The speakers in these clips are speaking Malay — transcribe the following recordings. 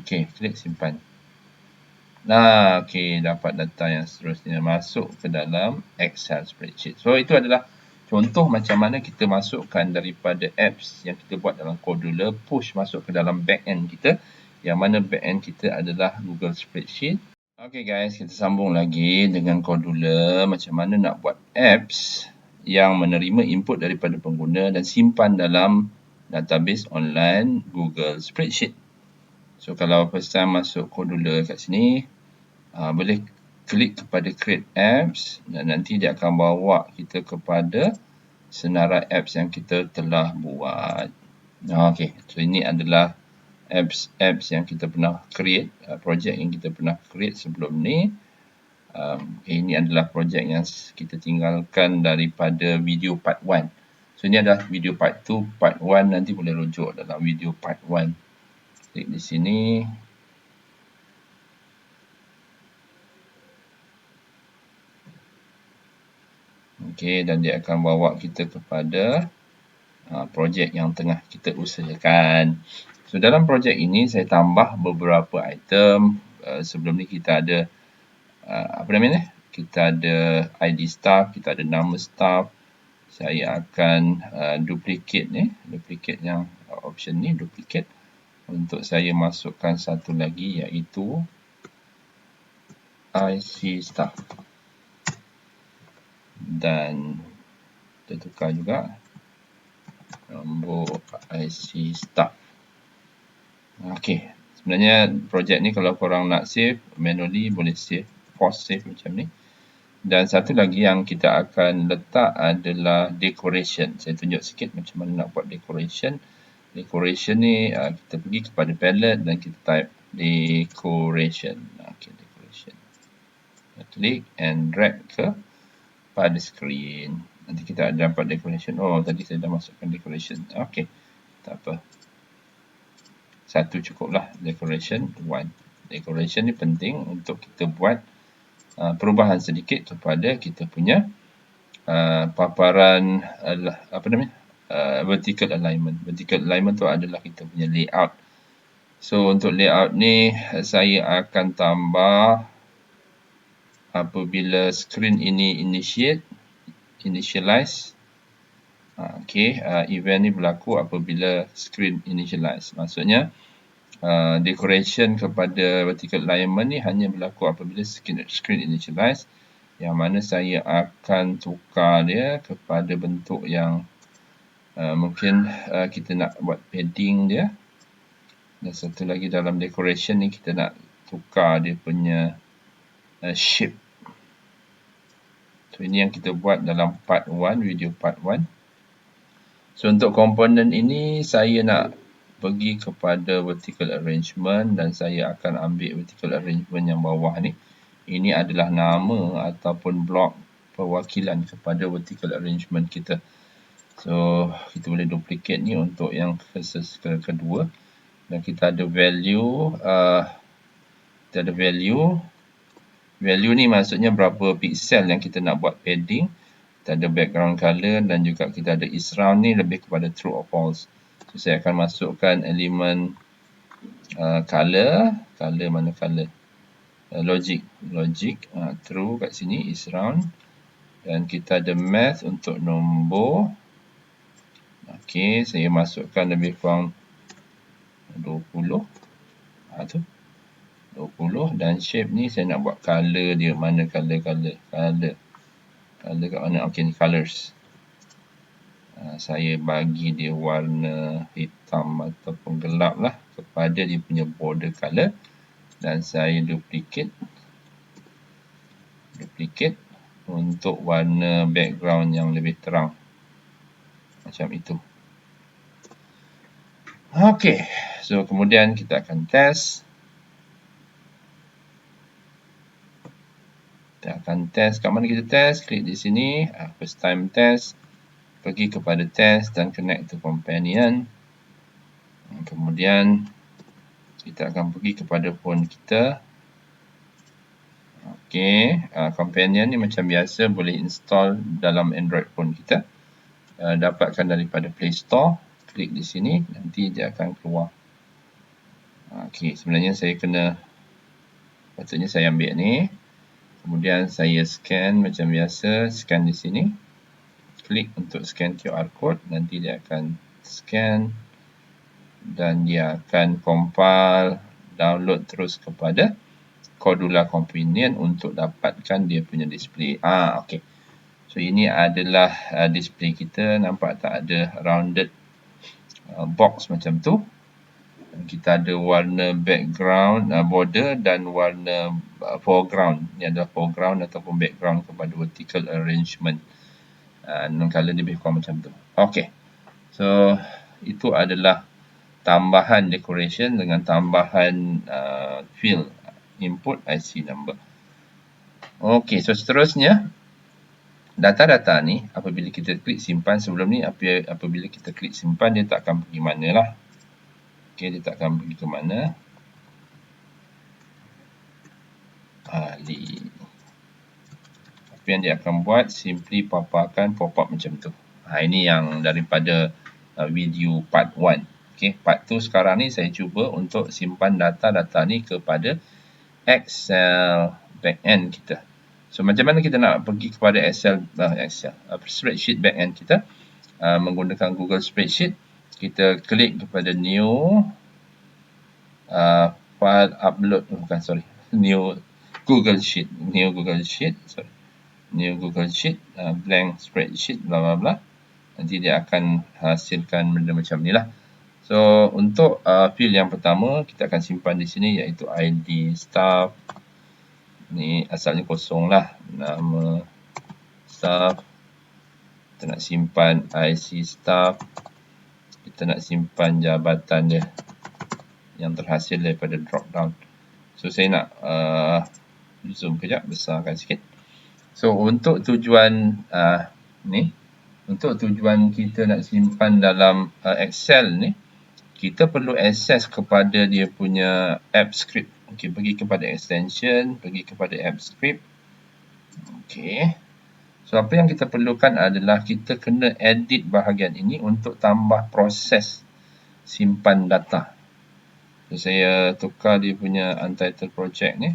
Okey, klik simpan. Nah, okey, dapat data yang seterusnya masuk ke dalam Excel spreadsheet. So, itu adalah contoh macam mana kita masukkan daripada apps yang kita buat dalam Codula, push masuk ke dalam backend kita, yang mana backend kita adalah Google Spreadsheet. Okey guys, kita sambung lagi dengan Codula, macam mana nak buat apps yang menerima input daripada pengguna dan simpan dalam database online Google Spreadsheet. So, kalau first time masuk Codula kat sini, boleh klik kepada create apps dan nanti dia akan bawa kita kepada senarai apps yang kita telah buat. Okey, so ini adalah apps yang kita pernah create, projek yang kita pernah create sebelum ni. Ini adalah projek yang kita tinggalkan daripada video part 1. So, ini adalah video part 2, part 1 nanti boleh rujuk dalam video part 1. Klik di sini. Okey, dan dia akan bawa kita kepada projek yang tengah kita usahakan. So, dalam projek ini saya tambah beberapa item. Sebelum ni kita ada apa namanya? Kita ada ID staff, kita ada nama staff. Saya akan duplicate yang option ni, duplicate. Untuk saya masukkan satu lagi iaitu IC staff. Dan kita tukar juga nombor IC staff. Okey, sebenarnya projek ni kalau korang nak save manually boleh save, force save macam ni. Dan satu lagi yang kita akan letak adalah decoration. Saya tunjuk sikit macam mana nak buat decoration. Decoration ni kita pergi kepada palette dan kita type decoration. Okey, decoration. Kita klik and drag ke pada screen. Nanti kita ada dapat decoration. Oh, tadi saya dah masukkan decoration. Okey, tak apa. Satu cukuplah decoration 1. Decoration ni penting untuk kita buat perubahan sedikit kepada kita punya paparan vertical alignment. Vertical alignment tu adalah kita punya layout. So, untuk layout ni saya akan tambah apabila screen ini initialize. Okey, event ni berlaku apabila screen initialize. Maksudnya decoration kepada vertical alignment ni hanya berlaku apabila screen initialize, yang mana saya akan tukar dia kepada bentuk yang mungkin kita nak buat padding dia. Dan satu lagi dalam decoration ni kita nak tukar dia punya shape. So, ini yang kita buat dalam part 1, video part 1. So, untuk komponen ini saya nak pergi kepada vertical arrangement dan saya akan ambil vertical arrangement yang bawah ni. Ini adalah nama ataupun blok perwakilan kepada vertical arrangement kita. So, kita boleh duplicate ni untuk yang kedua. Dan kita ada value. Kita ada value. Value ni maksudnya berapa pixel yang kita nak buat padding. Kita ada background color dan juga kita ada is round ni lebih kepada true or false. So, saya akan masukkan elemen color. Color mana color? Logic. True kat sini is round. Dan kita ada math untuk nombor. Okey, saya masukkan lebih kurang 20. Tu 20 dan shape ni saya nak buat color dia. Mana color kat mana? Okey, ni colors. Saya bagi dia warna hitam ataupun gelap lah kepada dia punya border color. Dan saya duplicate untuk warna background yang lebih terang. Macam itu. Okey, so kemudian kita akan test. Kita akan test. Kat mana kita test? Klik di sini. First time test. Pergi kepada test dan connect to companion. Kemudian kita akan pergi kepada phone kita. Okey, companion ni macam biasa boleh install dalam Android phone kita. Dapatkan daripada Play Store. Klik di sini, nanti dia akan keluar. Okey, sebenarnya patutnya saya ambil ni. Kemudian saya scan macam biasa, scan di sini. Klik untuk scan QR code, nanti dia akan scan dan dia akan compile, download terus kepada Cordula Convenient untuk dapatkan dia punya display. Okey. So ini adalah display kita, nampak tak ada rounded box macam tu. Kita ada warna background, border dan warna foreground. Ini adalah foreground ataupun background kepada vertical arrangement. Color lebih kurang macam tu. Okey. So itu adalah tambahan decoration dengan tambahan field input IC number. Okey, so seterusnya data-data ni apabila kita klik simpan, sebelum ni apabila kita klik simpan dia tak akan pergi mana lah. Okey, dia tak akan pergi ke mana. Apa yang dia akan buat, simply paparkan pop-up macam tu. Ini yang daripada video part 1. Okey, part 2 sekarang ni saya cuba untuk simpan data-data ni kepada Excel backend kita. So macam mana kita nak pergi kepada spreadsheet backend kita menggunakan Google Spreadsheet. Kita klik kepada new file upload, new Google Sheet, blank spreadsheet, bla bla bla. Nanti dia akan hasilkan benda macam ni lah. So untuk field yang pertama kita akan simpan di sini iaitu ID staff. Ni asalnya kosong lah, nama staff. Kita nak simpan IC staff. Kita nak simpan jabatan dia yang terhasil daripada drop down. So saya nak zoom kejap, besarkan sikit. So untuk tujuan untuk tujuan kita nak simpan dalam Excel ni, kita perlu akses kepada dia punya app script. Okey, pergi kepada extension, pergi kepada app script. Okey. So apa yang kita perlukan adalah kita kena edit bahagian ini untuk tambah proses simpan data. So, saya tukar dia punya untitled project ni.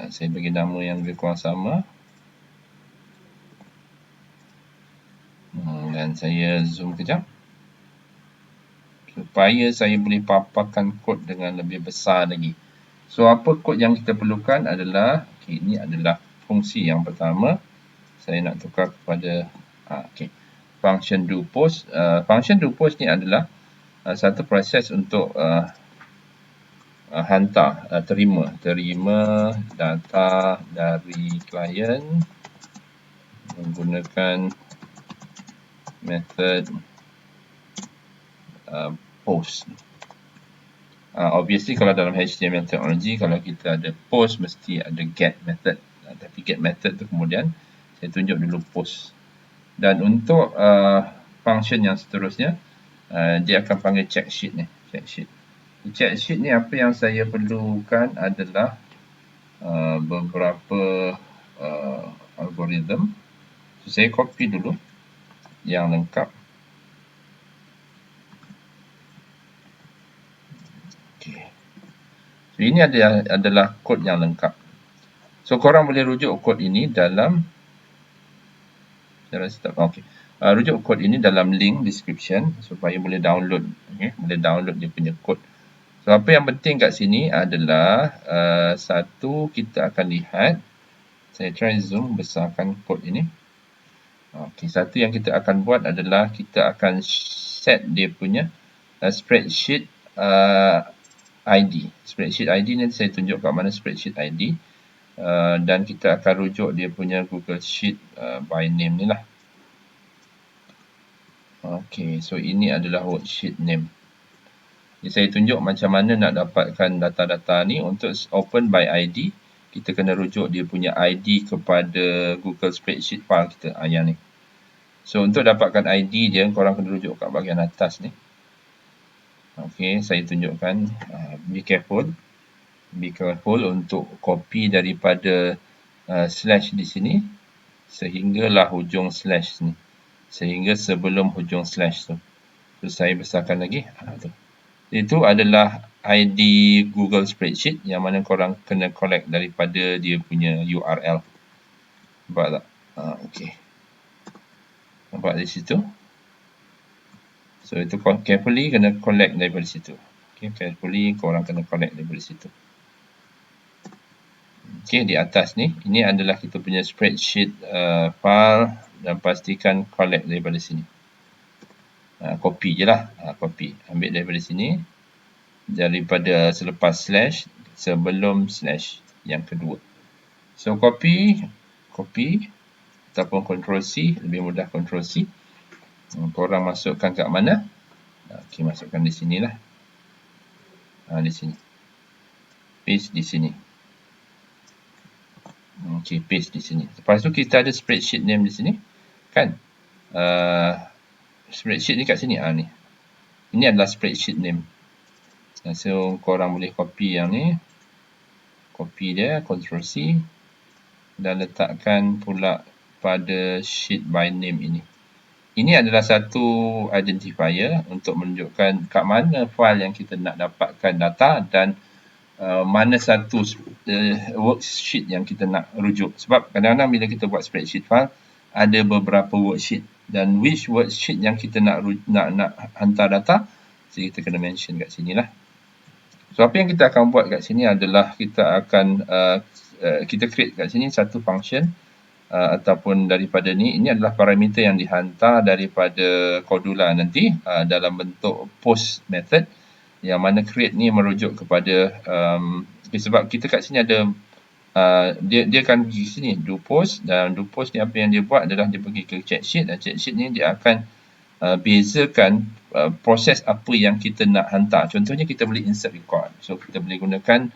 Saya bagi nama yang lebih kurang sama. Dan saya zoom kejap. Supaya saya boleh paparkan kod dengan lebih besar lagi. So apa kod yang kita perlukan adalah, ini adalah fungsi yang pertama. Saya nak tukar kepada function do post. Function do post ni adalah satu proses untuk terima data dari klien menggunakan method post. Obviously kalau dalam HTML teknologi, kalau kita ada post mesti ada get method. Tapi get method tu kemudian saya tunjuk dulu post. Dan untuk function yang seterusnya, dia akan panggil check sheet ni. Check sheet ni apa yang saya perlukan adalah beberapa algoritma. So saya copy dulu yang lengkap. So ini adalah kod yang lengkap. So korang boleh rujuk kod ini dalam rujuk kod ini dalam link description supaya boleh download, boleh download dia punya kod. So apa yang penting kat sini adalah satu, kita akan lihat, saya try zoom besarkan kod ini. Satu yang kita akan buat adalah kita akan set dia punya spreadsheet ID. Spreadsheet ID ni saya tunjuk kat mana spreadsheet ID. Dan kita akan rujuk dia punya Google Sheet by name ni lah. So ini adalah worksheet name. Jadi saya tunjuk macam mana nak dapatkan data-data ni. Untuk open by ID, kita kena rujuk dia punya ID kepada Google Spreadsheet file kita. Yang ni. So untuk dapatkan ID dia, korang kena rujuk kat bahagian atas ni. Saya tunjukkan. Be careful untuk copy daripada slash di sini sehinggalah hujung slash ni, sehingga sebelum hujung slash tu. So saya besarkan lagi. Tu. Itu adalah ID Google Spreadsheet yang mana korang kena collect daripada dia punya URL. Nampak tak? Okay. Nampak di situ? So, itu carefully kena collect daripada situ. Okay, carefully korang kena collect daripada situ. Okay, di atas ni, ini adalah kita punya spreadsheet file dan pastikan collect daripada sini. Copy je lah. Copy. Ambil daripada sini. Daripada selepas slash, sebelum slash yang kedua. So, copy ataupun Ctrl C, lebih mudah Ctrl C. Korang masukkan kat mana? Okay, masukkan di sini lah. Di sini. Paste di sini. Okay, paste di sini. Lepas tu kita ada spreadsheet name di sini. Kan? Spreadsheet ni kat sini. Ni. Ini adalah spreadsheet name. So, korang boleh copy yang ni. Copy dia, Ctrl C. Dan letakkan pula pada sheet by name ini. Ini adalah satu identifier untuk menunjukkan kat mana file yang kita nak dapatkan data dan mana satu worksheet yang kita nak rujuk. Sebab kadang-kadang bila kita buat spreadsheet file, ada beberapa worksheet. Dan which worksheet yang kita nak hantar data, so kita kena mention kat sini lah. So, apa yang kita akan buat kat sini adalah kita akan kita create kat sini satu function ataupun daripada ni. Ini adalah parameter yang dihantar daripada Cordula nanti dalam bentuk post method, yang mana create ni merujuk kepada sebab kita kat sini ada dia akan pergi sini do post, dan do post ni apa yang dia buat adalah dia pergi ke check sheet, dan check sheet ni dia akan bezakan proses apa yang kita nak hantar. Contohnya kita boleh insert record, so kita boleh gunakan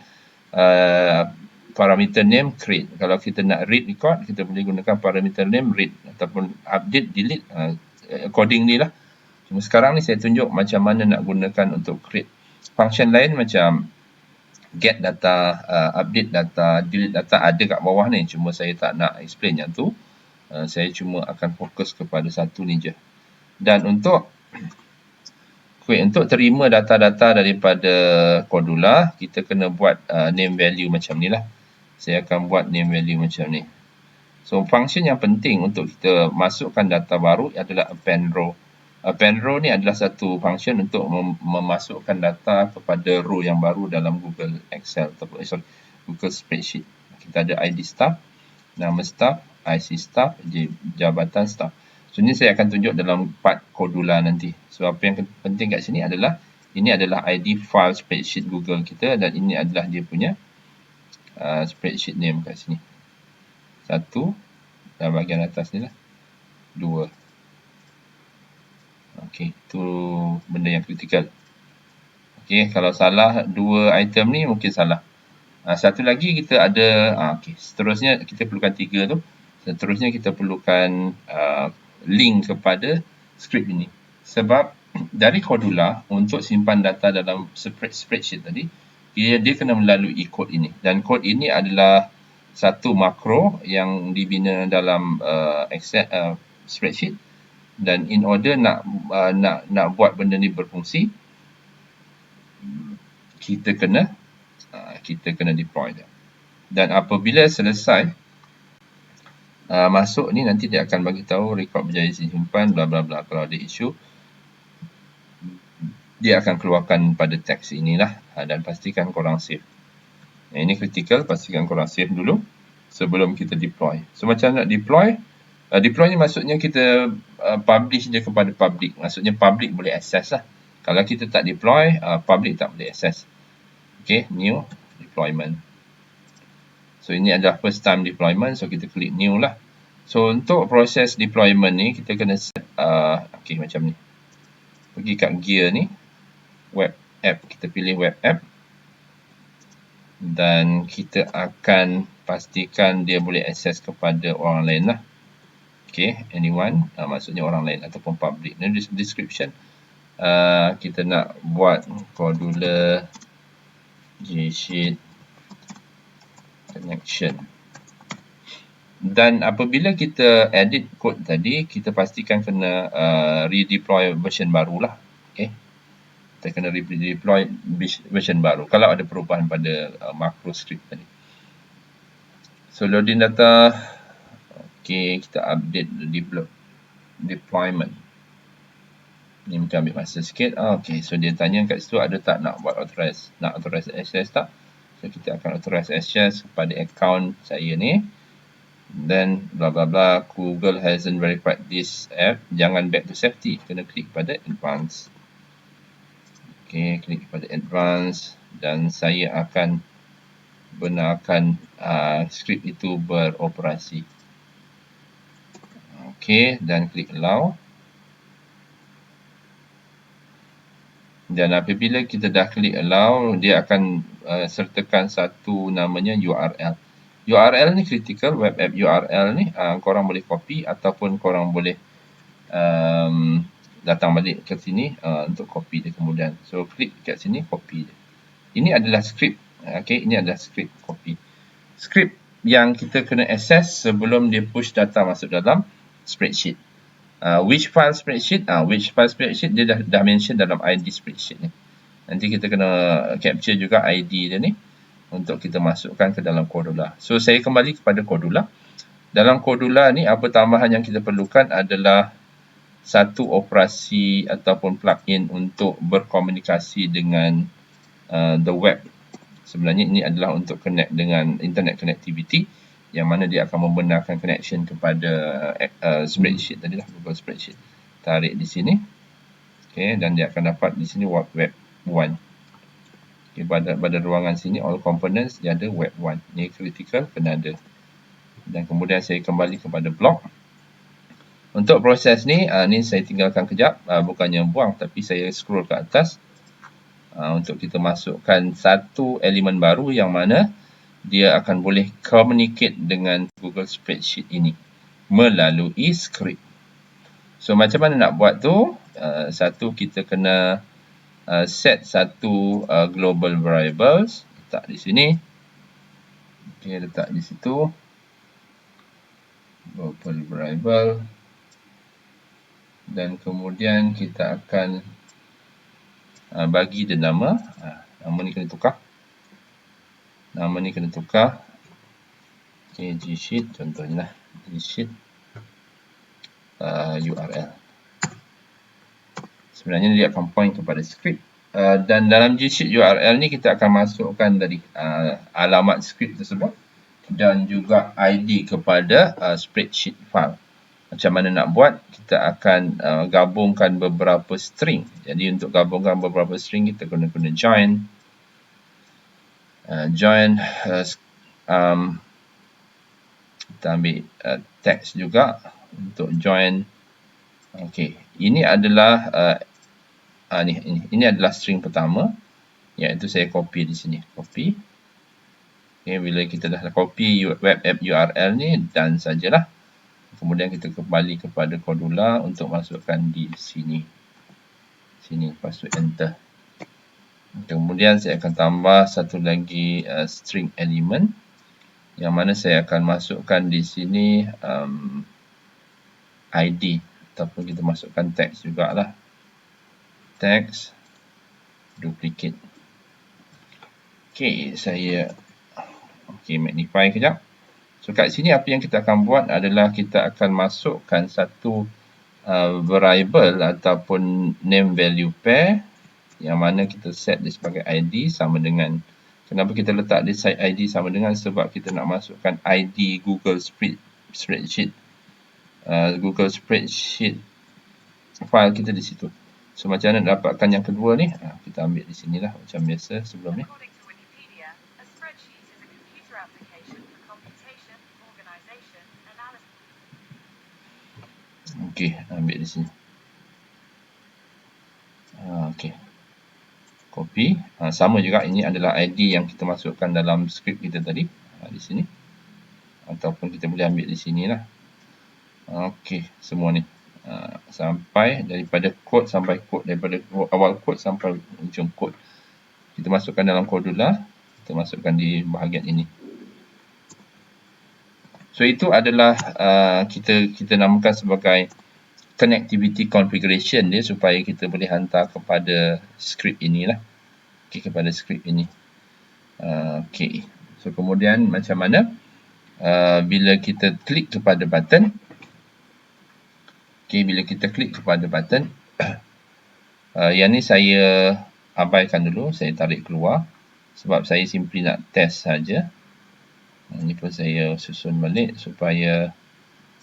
parameter name create. Kalau kita nak read record, kita boleh gunakan parameter name read, ataupun update delete accordingly lah. Cuma sekarang ni saya tunjuk macam mana nak gunakan untuk create. Function lain macam get data, update data, delete data ada kat bawah ni. Cuma saya tak nak explain yang tu. Saya cuma akan fokus kepada satu ni je. Dan untuk terima data-data daripada Cordula, kita kena buat name value macam ni lah. Saya akan buat name value macam ni. So, function yang penting untuk kita masukkan data baru adalah append row. Append row ni adalah satu function untuk memasukkan data kepada row yang baru dalam Google Excel ataupun Google Spreadsheet. Kita ada ID staff, nama staff, IC staff, jabatan staff. So, ini saya akan tunjuk dalam part Cordula nanti. So, apa yang penting kat sini adalah ini adalah ID file spreadsheet Google kita, dan ini adalah dia punya spreadsheet name kat sini. 1 dan bahagian atas ni lah 2. Okey, itu benda yang kritikal. Okey, kalau salah 2 item ni mungkin salah. Satu lagi kita ada okey, seterusnya kita perlukan 3 tu. Seterusnya kita perlukan link kepada script ini. Sebab dari Cordula untuk simpan data dalam spreadsheet tadi, dia kena melalui kod ini. Dan kod ini adalah satu makro yang dibina dalam Excel spreadsheet. Dan in order nak buat benda ni berfungsi, kita kena deploy dia. Dan apabila selesai masuk ni, nanti dia akan bagi tahu record berjaya disimpan bla bla bla. Kalau ada isu, dia akan keluarkan pada teks inilah, dan pastikan korang save. Ini critical, pastikan korang save dulu sebelum kita deploy. So, macam nak deploy? Deploy ni maksudnya kita publish dia kepada public. Maksudnya public boleh access lah. Kalau kita tak deploy, public tak boleh access. Okay, new deployment. So, ini adalah first time deployment. So, kita klik new lah. So, untuk proses deployment ni, kita kena set, okay, macam ni. Pergi kat gear ni, web app. Kita pilih web app. Dan kita akan pastikan dia boleh access kepada orang lain lah. Okay, anyone. Maksudnya orang lain ataupun public. Ini description. Kita nak buat Cordula G-Sheet connection. Dan apabila kita edit code tadi, kita pastikan kena redeploy version barulah. Okay. Kita kita kena deploy version baru kalau ada perubahan pada macro script tadi. So loading data, okay, kita update deployment. Ni mungkin ambil masa sikit. Okay, so dia tanya kat situ ada tak nak buat authorize access tak. So kita akan authorize access kepada account saya ni. Then bla bla bla, Google hasn't verified this app. Jangan back to safety, kena klik pada advance. Okay, klik pada advance dan saya akan benarkan script itu beroperasi. Okay, dan klik allow. Dan apabila kita dah klik allow, dia akan sertakan satu namanya URL. URL ni critical, web app URL ni korang boleh copy ataupun korang boleh datang balik ke sini untuk copy dia kemudian. So klik kat sini, copy dia. Ini adalah script. Okay, ini adalah script copy. Script yang kita kena access sebelum dia push data masuk dalam spreadsheet. Which file spreadsheet? Which file spreadsheet dia dah mention dalam ID spreadsheet ni. Nanti kita kena capture juga ID dia ni untuk kita masukkan ke dalam Cordula. So saya kembali kepada Cordula. Dalam Cordula ni apa tambahan yang kita perlukan adalah satu operasi ataupun plugin untuk berkomunikasi dengan the web. Sebenarnya ini adalah untuk connect dengan internet connectivity, yang mana dia akan membenarkan connection kepada spreadsheet tadi lah, Google Spreadsheet. Tarik di sini. Okay, dan dia akan dapat di sini web 1. Okay, pada ruangan sini all components dia ada web 1. Ini critical, kena ada. Dan kemudian saya kembali kepada blog. Untuk proses ni, ni saya tinggalkan kejap. Bukannya buang, tapi saya scroll ke atas. Untuk kita masukkan satu elemen baru yang mana dia akan boleh communicate dengan Google Spreadsheet ini melalui script. So macam mana nak buat tu? Satu, kita kena set satu global variables. Letak di sini. Okay, letak di situ. Global variable. Dan kemudian kita akan bagi dia nama. Nama ni kena tukar. Nama ni kena tukar. Okay, G-Sheet contohnya lah. G-Sheet URL. Sebenarnya dia akan point kepada script. Dan dalam G-Sheet URL ni kita akan masukkan tadi alamat script tersebut. Dan juga ID kepada spreadsheet file. Macam mana nak buat? Kita akan gabungkan beberapa string. Jadi untuk gabungkan beberapa string kita guna join. Kita ambil text juga untuk join. Okey, ini adalah ini adalah string pertama, iaitu saya copy di sini. Copy. Okey, bila kita dah copy web app URL ni, dan sajalah. Kemudian kita kembali kepada Cordula untuk masukkan di sini. Lepas tu enter. Kemudian saya akan tambah satu lagi string element, yang mana saya akan masukkan di sini ID, ataupun kita masukkan text jugalah. Text duplicate. Okay, saya magnify kejap. So kat sini apa yang kita akan buat adalah kita akan masukkan satu variable ataupun name value pair, yang mana kita set dia sebagai ID sama dengan, kenapa kita letak dia ID sama dengan, sebab kita nak masukkan ID Google Spreadsheet Google Spreadsheet file kita di situ. So macam mana nak dapatkan yang kedua ni? Kita ambil di sinilah macam biasa sebelum ni. Okey, ambil di sini. Okey. Copy. Sama juga, ini adalah ID yang kita masukkan dalam script kita tadi. Di sini. Ataupun kita boleh ambil di sinilah. Okey, semua ni. Sampai daripada code sampai code, daripada awal code sampai ujung code. Kita masukkan dalam Cordula. Kita masukkan di bahagian ini. So itu adalah kita namakan sebagai connectivity configuration dia supaya kita boleh hantar kepada script inilah. Okay, kepada script ini. Okay. So kemudian macam mana? Bila kita klik kepada button. Okay, bila kita klik kepada button. Yang ni saya abaikan dulu. Saya tarik keluar. Sebab saya simply nak test saja. Ini pun saya susun balik supaya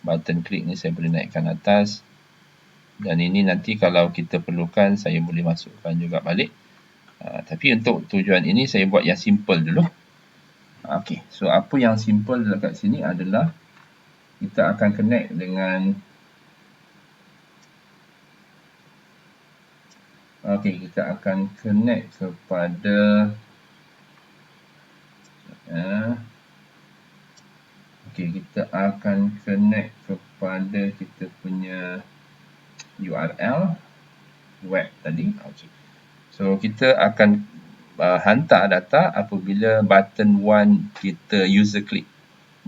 button klik ni saya boleh naikkan atas. Dan ini nanti kalau kita perlukan saya boleh masukkan juga balik. Tapi untuk tujuan ini saya buat yang simple dulu. Okay, so apa yang simple dekat sini adalah kita akan connect dengan kita akan connect kepada kita akan connect kepada kita punya URL web tadi. So kita akan hantar data apabila button 1 kita user click.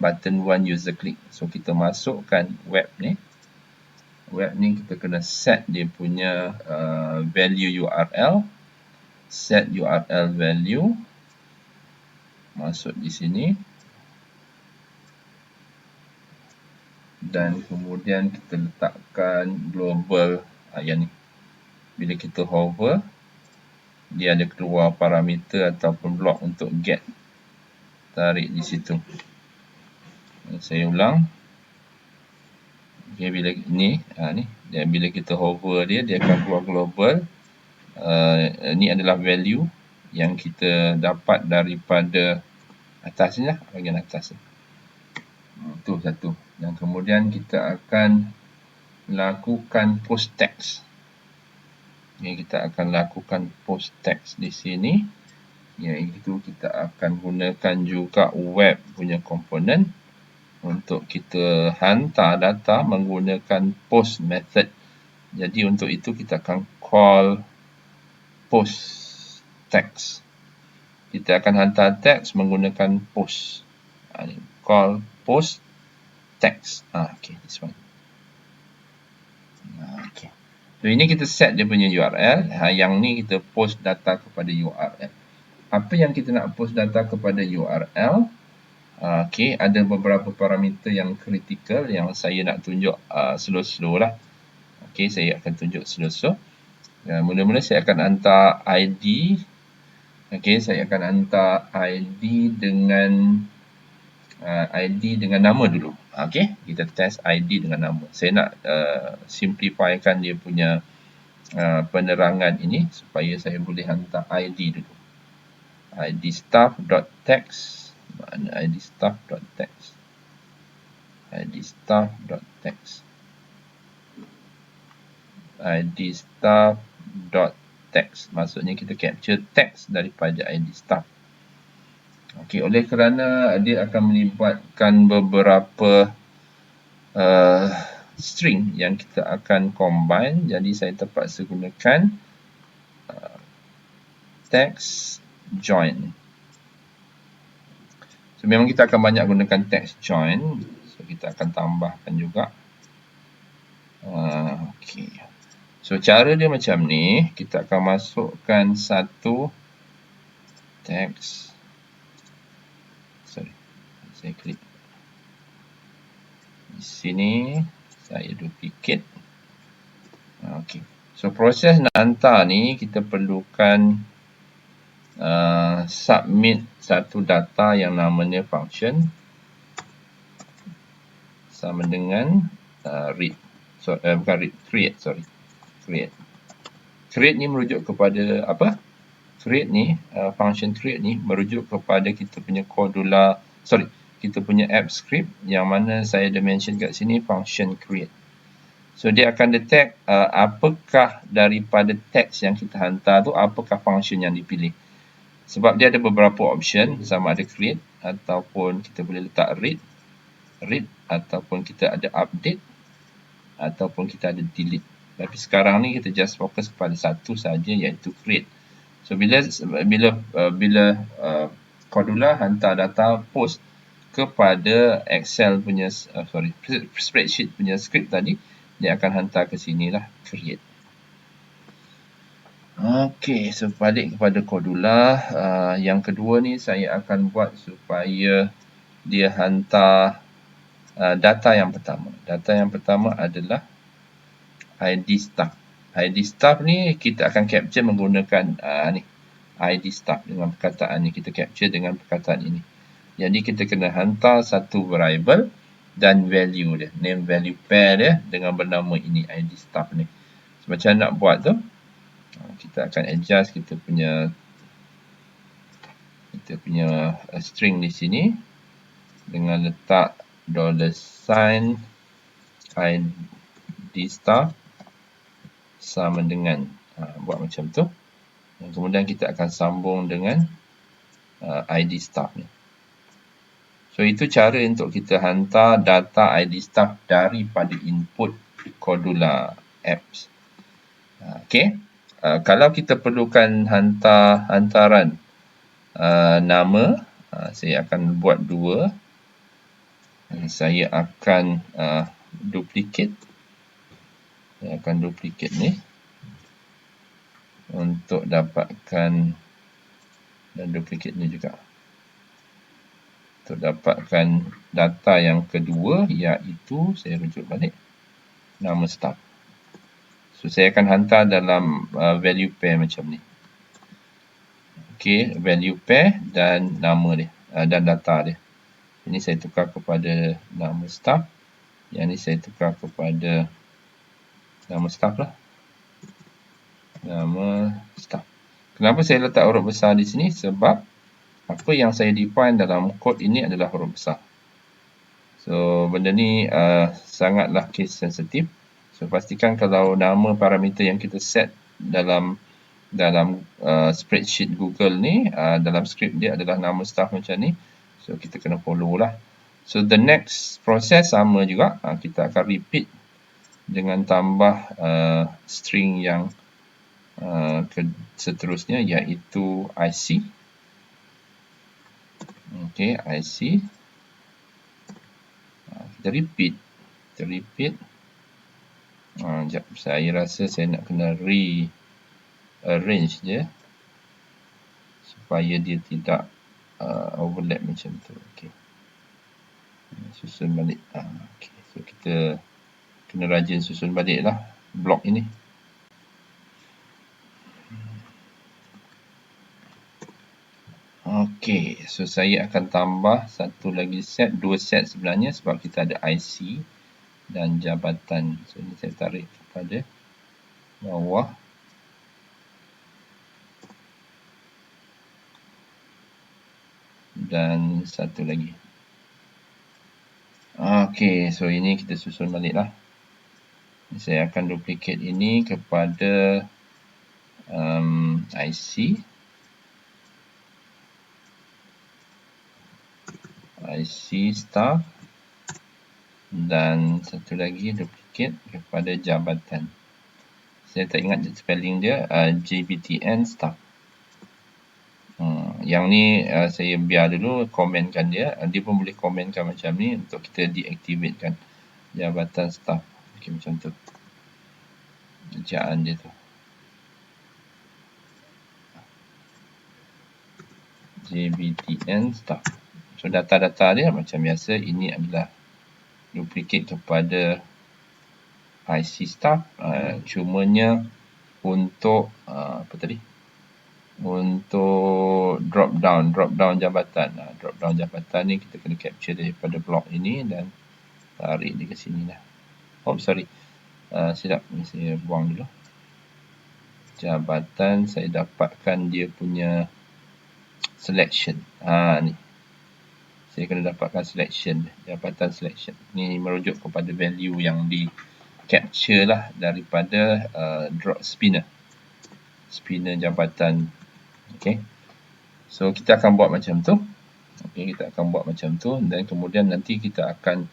Button 1 user click. So kita masukkan web ni. Web ni kita kena set dia punya value URL. Set URL value. Masuk di sini. Dan kemudian kita letakkan global yang ni. Bila kita hover, dia ada keluar parameter ataupun blok untuk get. Tarik di situ. Saya ulang. Okay, bila ni, dan bila kita hover dia akan keluar global. Ini adalah value yang kita dapat daripada atas ni lah, bahagian atas ni. Itu satu. Dan kemudian kita akan lakukan post text. Kita akan lakukan post text di sini. Iaitu kita akan gunakan juga web punya komponen untuk kita hantar data menggunakan post method. Jadi untuk itu kita akan call post text. Kita akan hantar teks menggunakan post. Call post text. Okay, this one. Okay. So ini kita set dia punya URL. Yang ni kita post data kepada URL. Apa yang kita nak post data kepada URL? Okay, ada beberapa parameter yang kritikal yang saya nak tunjuk slow-slow lah. Okay, saya akan tunjuk slow-slow. Mula-mula saya akan hantar ID. Okay, saya akan hantar ID dengan nama dulu. Okay, kita test ID dengan nama. Saya nak simplifykan dia punya penerangan ini supaya saya boleh hantar ID dulu. ID staff.text. Mana ID staff.text? ID staff.text. ID staff.text. Maksudnya kita capture text daripada ID staff. Okey, oleh kerana dia akan melibatkan beberapa string yang kita akan combine, jadi saya terpaksa gunakan text join. So memang kita akan banyak gunakan text join, so kita akan tambahkan juga. Okey. So cara dia macam ni, kita akan masukkan satu text. Saya klik di sini, saya duplicate. Okey. So proses nak hantar ni kita perlukan submit satu data yang namanya function sama dengan read. Bukan read, create, create. Create ni merujuk kepada apa? Create ni, function create ni merujuk kepada kita punya kita punya app script yang mana saya dah mention kat sini function create. So dia akan detect apakah daripada teks yang kita hantar tu, apakah function yang dipilih. Sebab dia ada beberapa option, sama ada create ataupun kita boleh letak read ataupun kita ada update ataupun kita ada delete. Tapi sekarang ni kita just fokus kepada satu saja, iaitu create. So bila Cordula hantar data post kepada Excel punya spreadsheet punya script tadi, dia akan hantar ke sini lah, create. Okey, so balik kepada Cordula. Yang kedua ni saya akan buat supaya dia hantar data yang pertama. Data yang pertama adalah ID staff. ID staff ni kita akan capture menggunakan ni ID staff dengan perkataan ni, kita capture dengan perkataan ini. Jadi kita kena hantar satu variable dan value dia, name value pair dia dengan bernama ini ID staff ni. So, macam nak buat tu, kita akan adjust kita punya string di sini dengan letak $sign ID staff sama dengan buat macam tu. Dan kemudian kita akan sambung dengan ID staff ni. So itu cara untuk kita hantar data ID staff daripada input Cordula apps. Okey. Kalau kita perlukan hantaran nama, saya akan buat dua. Saya akan duplicate. Saya akan duplicate ni untuk dapatkan, dan duplicate ni juga untuk dapatkan data yang kedua, iaitu saya rujuk balik nama staff. So saya akan hantar dalam value pair macam ni. Okey, value pair dan nama dia dan data dia. Ini saya tukar kepada nama staff. Yang ni saya tukar kepada nama staff lah. Nama staff. Kenapa saya letak huruf besar di sini? Sebab apa yang saya define dalam kod ini adalah huruf besar. So benda ni sangatlah case sensitive. So pastikan kalau nama parameter yang kita set dalam spreadsheet Google ni, dalam script dia adalah nama staff macam ni. So kita kena follow lah. So the next process sama juga, kita akan repeat dengan tambah string yang seterusnya, iaitu IC. Okey, IC. Kita repeat. Sekejap, saya rasa saya nak kena rearrange dia supaya dia tidak overlap macam tu. Okey. Susun balik. Okey, so kita kena rajin susun balik lah blok ini. Okey, so saya akan tambah satu lagi set, dua set sebenarnya sebab kita ada IC dan jabatan. So ini saya tarik kepada bawah. Dan satu lagi. Okey, so ini kita susun balik lah. Saya akan duplicate ini kepada IC. IC staff dan satu lagi duplicate kepada jabatan. Saya tak ingat spelling dia, JBTN staff. Yang ni saya biar dulu, komenkan dia. Dia pun boleh komenkan macam ni untuk kita deactivatekan jabatan staff. Okay, macam tu ejaan dia tu. JBTN staff. So data-data dia macam biasa, ini adalah duplicate kepada IC staff. Cumanya untuk apa tadi? Untuk drop down jabatan. Drop down jabatan ni kita kena capture daripada blok ini dan tarik dia ke sini lah. Oh sorry. Silap, ni saya buang dulu. Jabatan saya dapatkan dia punya selection. Ni. Saya kena dapatkan selection, jabatan selection. Ni merujuk kepada value yang di capture lah daripada drop spinner jabatan. Okay. So kita akan buat macam tu. Okay, kita akan buat macam tu dan kemudian nanti kita akan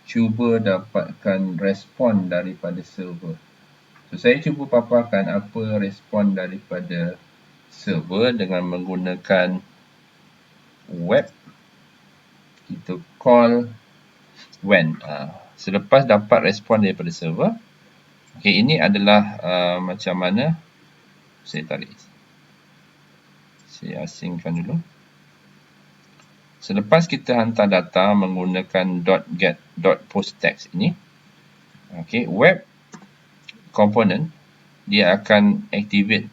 cuba dapatkan respon daripada server. So saya cuba paparkan apa respon daripada server dengan menggunakan web. Kita call when. Selepas dapat respon daripada server, Okey, ini adalah macam mana saya tarik. Saya asingkan dulu. Selepas kita hantar data menggunakan .get.postText ini, okey, web component dia akan activate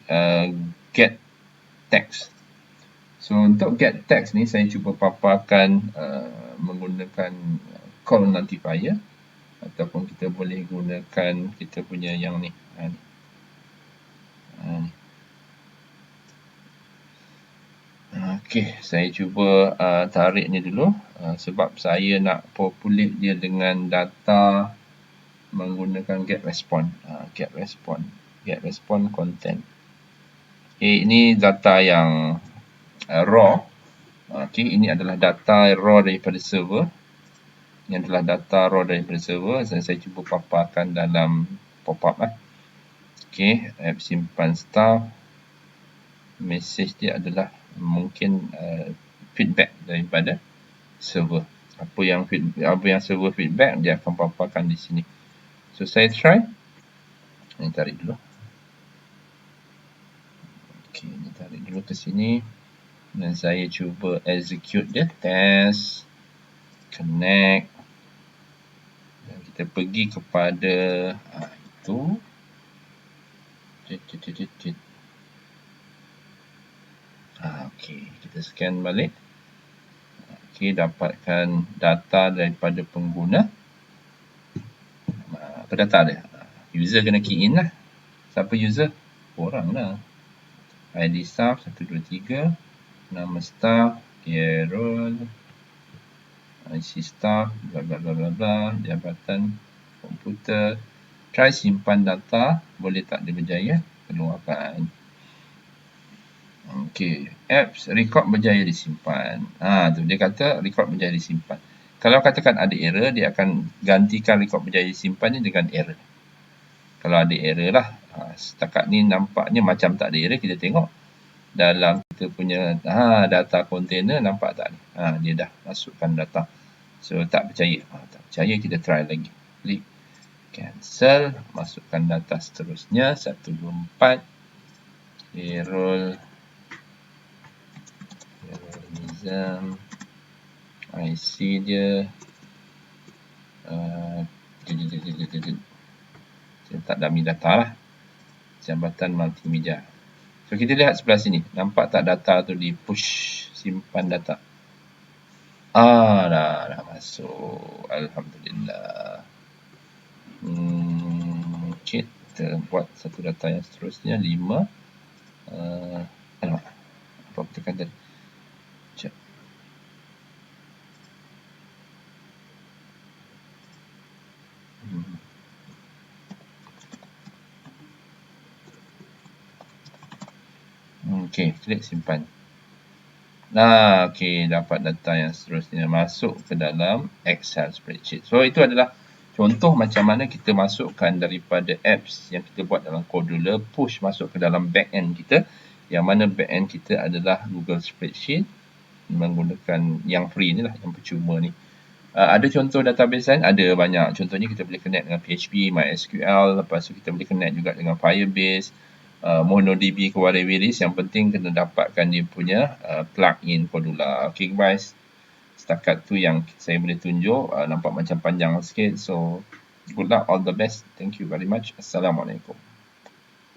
get text. So untuk get text ni saya cuba paparkan menggunakan call notifier, ataupun kita boleh gunakan kita punya yang ni. Ni. Okey, saya cuba tarik ni dulu sebab saya nak populate dia dengan data menggunakan get response. Get response content. Okey, ini data yang raw. Okey, ini adalah data raw daripada server. Ini adalah data raw daripada server. Saya cuba paparkan dalam pop-up. Okey, app simpan staff. Message dia adalah mungkin feedback daripada server. Apa yang server feedback dia akan paparkan di sini. So saya try. Ini tarik dulu. Okey, ini tarik dulu ke sini. Dan saya cuba execute dia. Test. Connect. Dan kita pergi kepada itu. Okey, kita scan balik. Okey, dapatkan data daripada pengguna. Apa data dia? User kena key in lah. Siapa user? Korang lah. ID staff 123. Nama staff Carol. IC staff bla bla bla bla bla. Jabatan komputer. Try simpan data. Boleh tak dia berjaya? Keluarkan. Okey, apps record berjaya disimpan. Tu dia kata record berjaya disimpan. Kalau katakan ada error, dia akan gantikan record berjaya disimpan ni dengan error. Kalau ada error lah. Setakat ni nampaknya macam tak ada error. Kita tengok dalam kita punya data container, nampak tak ni? Dia dah masukkan data. So tak percaya. Tak percaya, kita try lagi. Klik cancel, masukkan data seterusnya 124 Errol Nizam, IC dia saya tak dummy data lah, jabatan multimedia. So kita lihat sebelah sini, nampak tak data tu di push simpan data? Dah masuk, alhamdulillah. Okay, kita buat satu data yang seterusnya 5. Alamak, apa tekan tadi? Cek. Okey, klik simpan. Okey, dapat data yang seterusnya masuk ke dalam Excel spreadsheet. So itu adalah contoh macam mana kita masukkan daripada apps yang kita buat dalam Codula, push masuk ke dalam backend kita, yang mana backend kita adalah Google Spreadsheet menggunakan yang free ni lah, yang percuma ni. Ada contoh database lain? Ada banyak. Contohnya kita boleh connect dengan PHP, MySQL, lepas tu kita boleh connect juga dengan Firebase, MongoDB, Querywiz. Yang penting kena dapatkan dia punya plugin Codula. Okay guys, setakat tu yang saya boleh tunjuk. Nampak macam panjang sikit. So good luck, all the best. Thank you very much. Assalamualaikum.